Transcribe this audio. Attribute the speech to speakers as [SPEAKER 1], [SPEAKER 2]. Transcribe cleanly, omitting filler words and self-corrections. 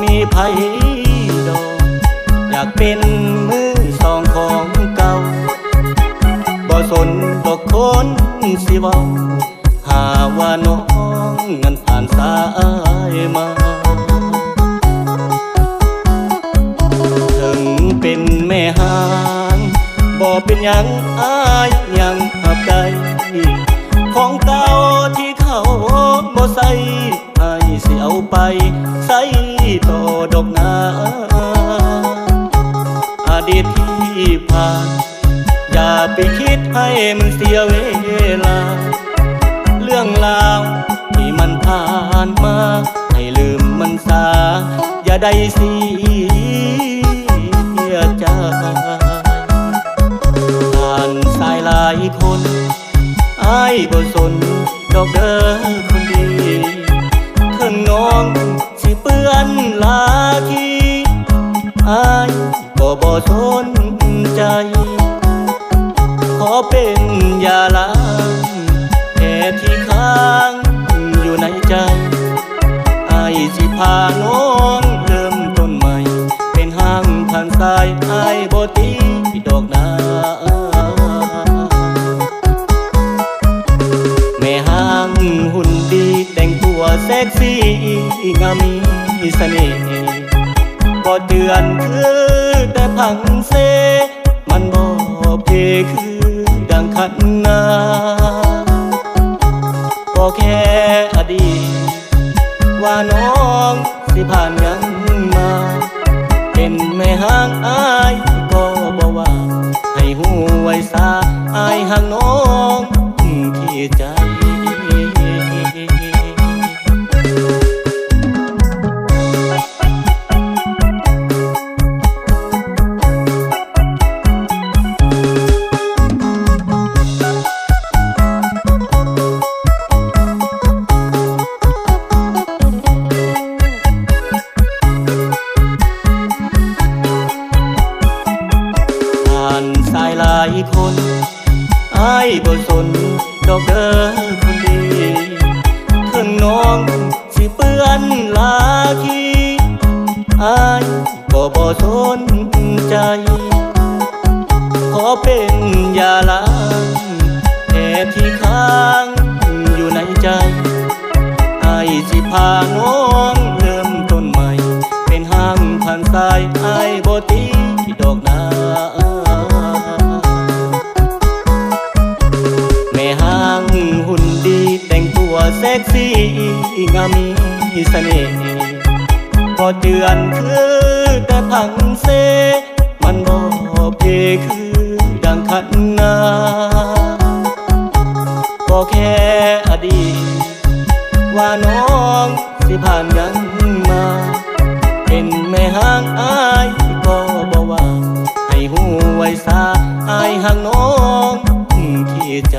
[SPEAKER 1] มีไผดอกอยากเป็นมือสองของเก่าบ่สนดอกคนสิเว้าหาว่าน้องนั้นผ่านสายมาถึงเป็นแม่ห้างบ่เป็นหยังอายยังหับใจของเก่าที่เขาบ่ใส่ให้สิเอาไปใส่ต่อดอกนาอดีตที่ผ่านอย่าไปคิดให้มันเสียเวลาเรื่องราวที่มันผ่านมาให้ลืมมันซาอย่าได้เสียใจผ่านสายหลายคนอ้ายบ่สนดอกเด้อคนดีถึงน้องสิเปื้อนลาทีอ้ายก็บ่สนใจขอเป็นยาล้างแผลที่ค้างอยู่ในใจอ้ายสิพาน้องเริ่มต้นใหม่เป็นห้างผ่านสายอ้ายบ่ตีดอกนาแม่ห้างหุ่นดีแต่งตัวเซ็กซี่งามมีเสน่ห์บ่เตือนคือแต่พังเซมันบ่เพคือดังขันนาก็แค่อดีตว่าน้องสิผ่านยังมาเป็นแม่ห้างอายก็บ่ว่าให้หูไว้ซาอายห่างน้องที่ใจสายหลายคนอ้ายบ่สนดอกเด้อคนดีถึงน้องสิเปื้อนลาทีอ้ายก็บ่สนใจขอเป็นยาล้างแผลที่ค้างอยู่ในใจอ้ายสิพาน้องเริ่มต้นใหม่เป็นห้างผ่านสายอ้ายบ่ตีดอกนาหุ่นดีแต่งตัวเซ็กซี่งามมีเสน่ห์ก็เตือนคือแต่พังเซมันบ่เพคือดังขันนาก็แค่อดีตว่าน้องสิผ่านยังมาเป็นแม่ห้างอายก็บ่ว่าให้หูไว้ซาอายห่างน้องที่ใจ